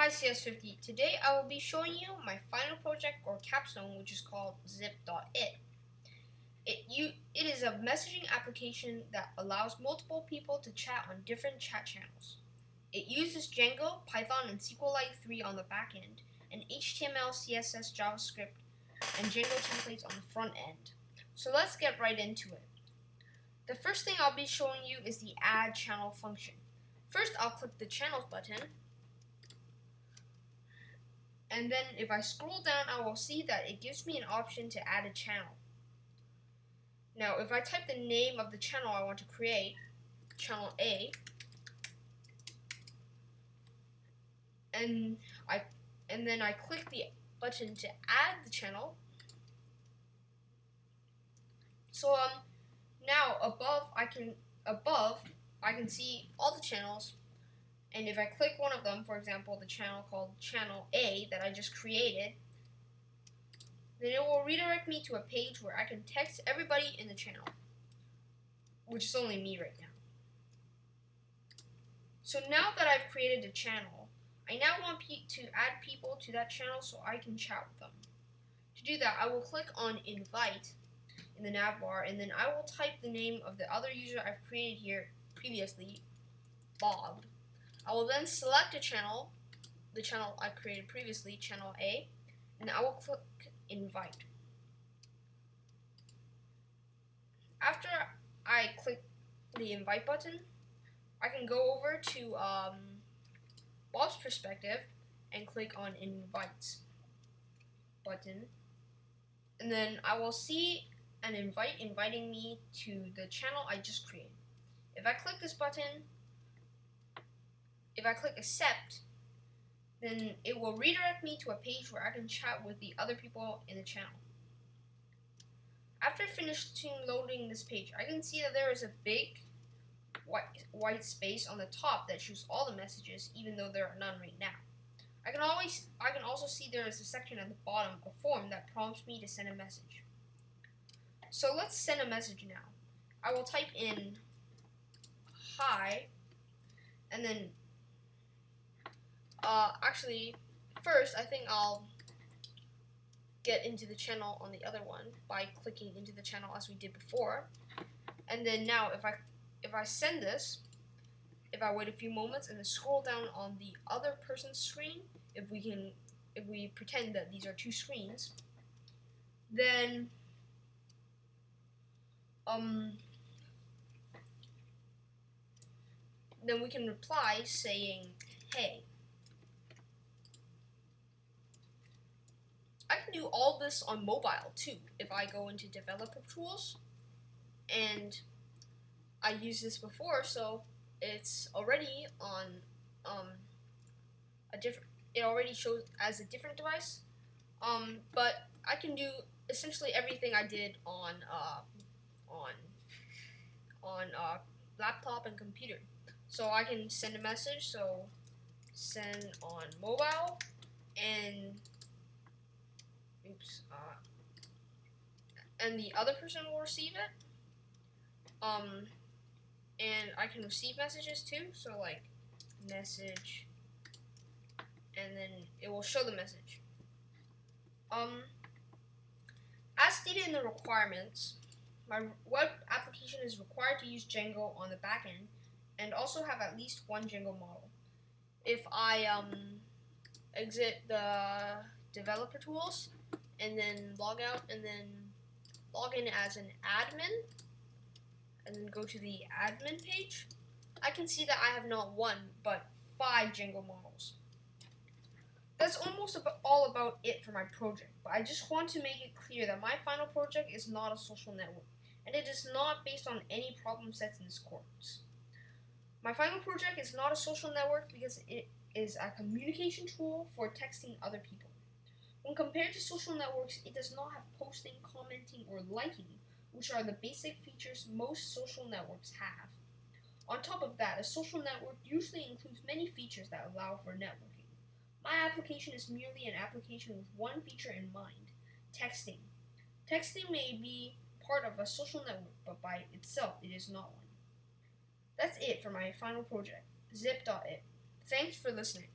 Hi CS50. Today I will be showing you my final project or capstone, which is called zip.it. It is a messaging application that allows multiple people to chat on different chat channels. It uses Django, Python, and SQLite 3 on the back end, and HTML, CSS, JavaScript, and Django templates on the front end. So let's get right into it. The first thing I'll be showing you is the add channel function. First, I'll click the channels button. And then if I scroll down, I will see that it gives me an option to add a channel. Now, if I type the name of the channel I want to create, channel A, and then I click the button to add the channel. So now above I can see all the channels. And if I click one of them, for example, the channel called Channel A that I just created, then it will redirect me to a page where I can text everybody in the channel, which is only me right now. So now that I've created a channel, I now want to add people to that channel so I can chat with them. To do that, I will click on Invite in the nav bar, and then I will type the name of the other user I've created here previously, Bob. I will then select a channel, the channel I created previously, channel A, and I will click Invite. After I click the Invite button, I can go over to Bob's perspective and click on Invites button, and then I will see an invite inviting me to the channel I just created. If I click this button, if I click accept, then it will redirect me to a page where I can chat with the other people in the channel. After finishing loading this page, I can see that there is a big white space on the top that shows all the messages, even though there are none right now. I can also see there is a section at the bottom, a form that prompts me to send a message. So let's send a message now. I will type in hi, and then actually, first, I think I'll get into the channel on the other one by clicking into the channel as we did before. And then now, if I send this, if I wait a few moments and then scroll down on the other person's screen, if we pretend that these are two screens, then we can reply saying, hey. I can do all this on mobile too. If I go into developer tools, and I used this before, so it's already on it already shows as a different device. But I can do essentially everything I did on laptop and computer. So I can send a message, so send on mobile, and and the other person will receive it. And I can receive messages too, so like message, and then it will show the message. As stated in the requirements, my web application is required to use Django on the back end and also have at least one Django model. If I exit the developer tools and then log out and then log in as an admin and then go to the admin page, I can see that I have not one but 5 Django models. That's almost all about it for my project, but I just want to make it clear that my final project is not a social network, and it is not based on any problem sets in this course. My final project is not a social network because it is a communication tool for texting other people. When compared to social networks, it does not have posting, commenting, or liking, which are the basic features most social networks have. On top of that, a social network usually includes many features that allow for networking. My application is merely an application with one feature in mind: texting. Texting may be part of a social network, but by itself, it is not one. That's it for my final project, zip.it. Thanks for listening.